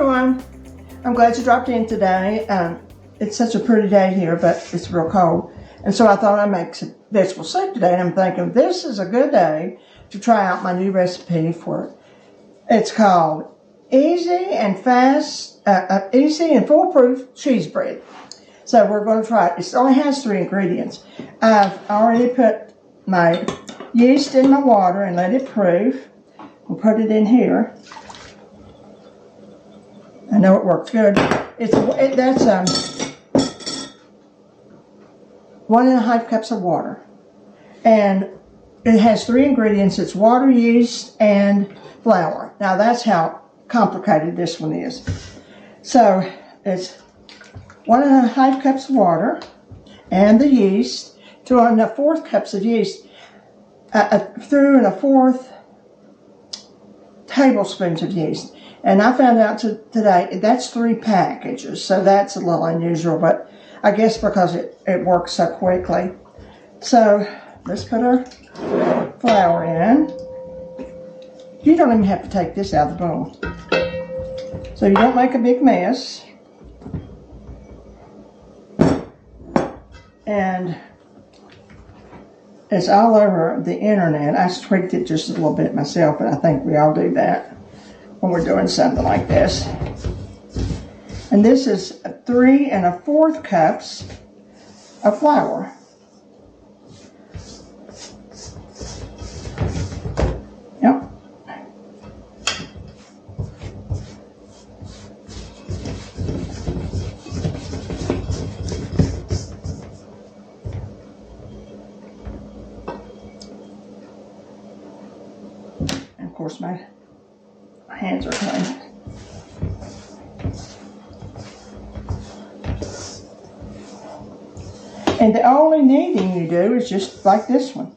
everyone. I'm glad you dropped in today. It's such a pretty day here, but it's real cold. And so I thought I'd make some vegetable soup today. And I'm thinking this is a good day to try out my new recipe for it. It's called Easy and Foolproof Cheese Bread. So we're going to try it. It only has 3 ingredients. I've already put my yeast in my water and let it proof. We'll put it in here. I know it works good. That's 1.5 cups of water. And it has 3 ingredients. It's water, yeast, and flour. Now that's how complicated this one is. So it's 1.5 cups of water and the yeast, 2 1/4 cups of yeast, 3 1/4 tablespoons of yeast. And I found out today that's 3 packages, so that's a little unusual, but I guess because it works so quickly. So let's put our flour in. You don't even have to take this out of the bowl, so you don't make a big mess. And it's all over the internet. I tweaked it just a little bit myself, but I think we all do that when we're doing something like this. And this is 3 1/4 cups of flour. Yep. And of course my hands are clean. And the only kneading you do is just like this one.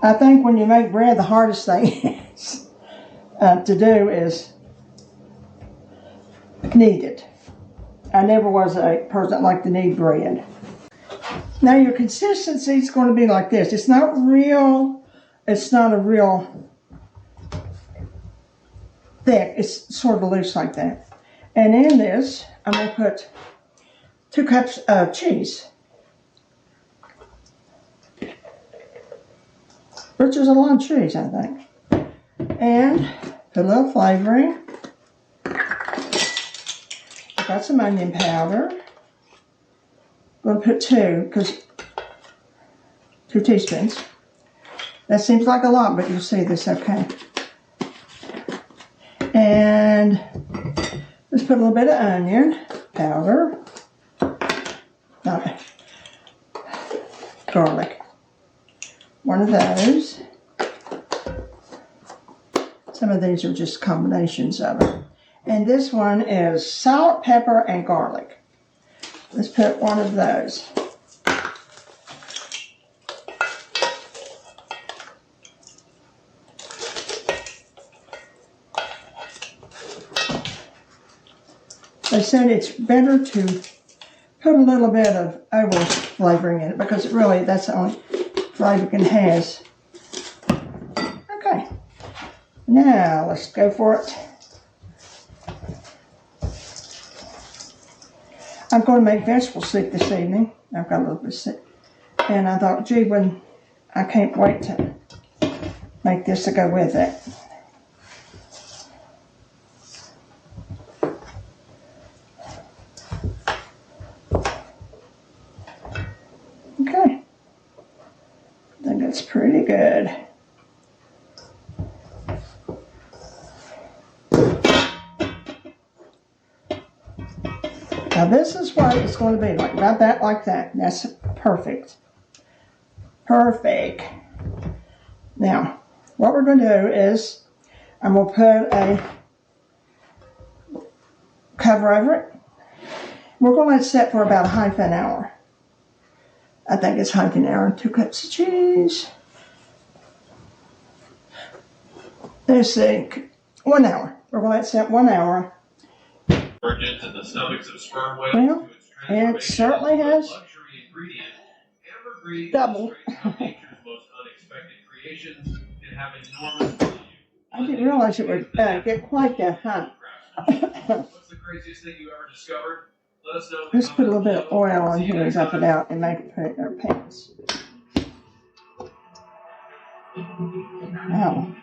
I think when you make bread, the hardest thing is, to do is knead it. I never was a person that liked to knead bread. Now your consistency is going to be like this. It's not a real thick. It's sort of loose like that. And in this, I'm going to put 2 cups of cheese, which is a lot of cheese, I think. And put a little flavoring. I've got some onion powder. I'm going to put 2 teaspoons. That seems like a lot, but you'll see this okay. And let's put a little bit of onion powder. Garlic. 1 of those. Some of these are just combinations of it. And this one is salt, pepper, and garlic. Let's put 1 of those. They said it's better to put a little bit of over flavoring in it because that's the only flavor it has. Okay, now let's go for it. I'm going to make vegetable soup this evening. I've got a little bit of soup. And I thought, gee, I can't wait to make this to go with it. Okay. I think that's pretty good. Now this is what it's going to be like, about that, like that. That's perfect. Perfect. Now, what we're going to do is, I'm going to put a cover over it. We're going to let it set for about half an hour. I think it's half an hour. 2 cups of cheese. Let's see, 1 hour. We're going to let it set 1 hour. Into the stomachs of sperm whales Well, it certainly has create Double. how nature's most unexpected creations can have enormous value. I didn't realize it would get quite that high. What's the craziest thing you ever discovered? Let us know. Let's put a little bit of oil on here and dump it out and make it put it in our pans. Wow.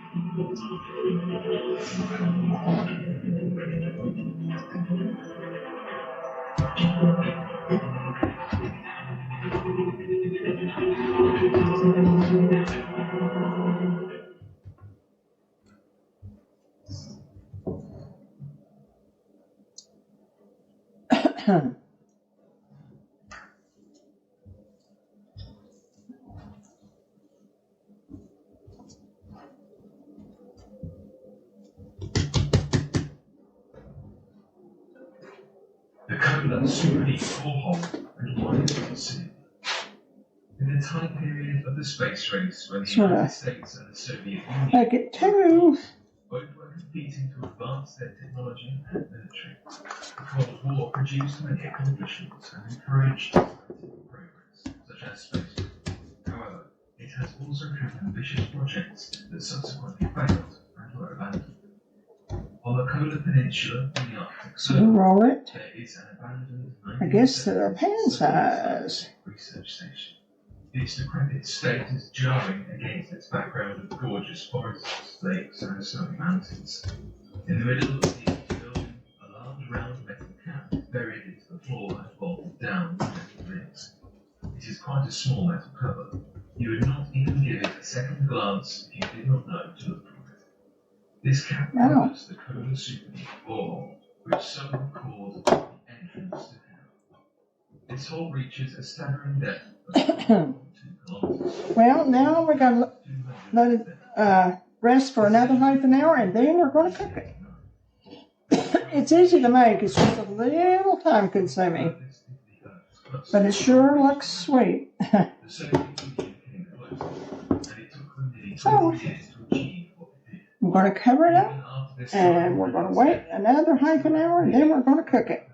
The coconut super deep borehole and why it was seen. In the time period of the space race when the United States and the Soviet Union Make it two. both were competing to advance their technology and military, the Cold War produced many accomplishments and encouraged scientific progress, such as space. However, it has also driven ambitious projects that subsequently failed and were abandoned. On the Kola Peninsula in the Arctic Circle, Roll it. there is an abandoned I guess they're pan size. research station. Its decrepit state is jarring against its background of gorgeous forests, lakes, and snowy mountains. In the middle of the empty building, a large round metal cap is buried into the floor and bolted down with metal rings. It is quite a small metal cover. You would not even give it a second glance if you did not know to look for it. This cap covers the Kola Super Deep borehole, which some called the entrance to hell. This hole reaches a staggering depth of 2 kilometers. Well, now we're going to let it rest for another half an hour, and then we're going to cook it. It's easy to make. It's just a little time consuming, but it sure looks sweet. The Soviet Union came closer, and it took them nearly 20 years to achieve what they did. I'm going to cover it up, Even after this and we're going to wait another half an hour, and then we're going to cook it.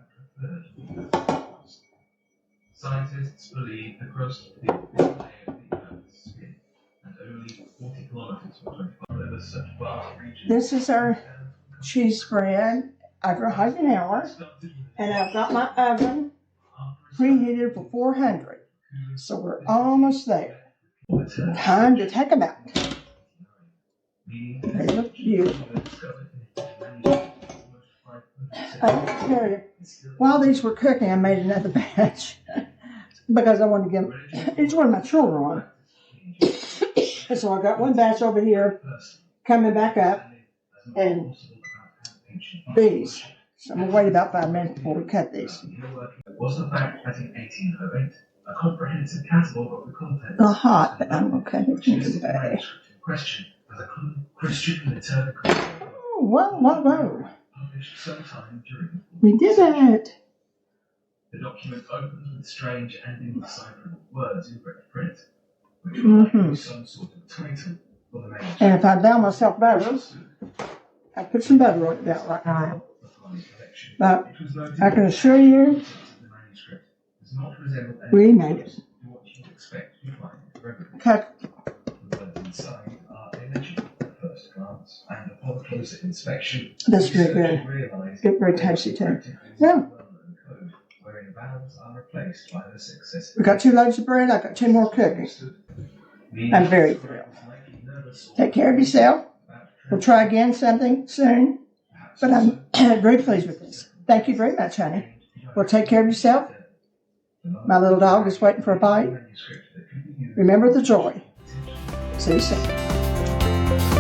Scientists believe the crust of the thin layer of the Earth's skin, and only 40 kilometers or 25 over such vast regions. This is our cheese spread after a half an hour, and I've got my oven preheated for 400, so we're almost there. Time to take them out. They look beautiful. I can tell you, while these were cooking, I made another batch because I wanted to give each one of my children one. So I got one batch over here coming back up, and these. So I'm going to wait about 5 minutes before we cut these. Was the fact that in 1808, a comprehensive catalogue of the content They're hot, but I'm going to cut it used the today. manuscript in question as a Christian liturgical Oh, whoa. published sometime during We did it. the document opens with strange and indecipherable words in red print, which were likely some sort of title for the manuscript. And if I down myself better, I put some butter on it down right now. But I can assure you, we made it. Cut. The words inside are illegible at first glance, and upon closer inspection, That's very good. realize Get very tasty too. Yeah. wherein vowels are replaced by the successive. We got 2 loaves of bread. I got 2 more cooking. I'm very thrilled. Take care of yourself. We'll try again something soon. But I'm very pleased with this. Thank you very much, honey. Well, take care of yourself. My little dog is waiting for a bite. Remember the joy. See you soon.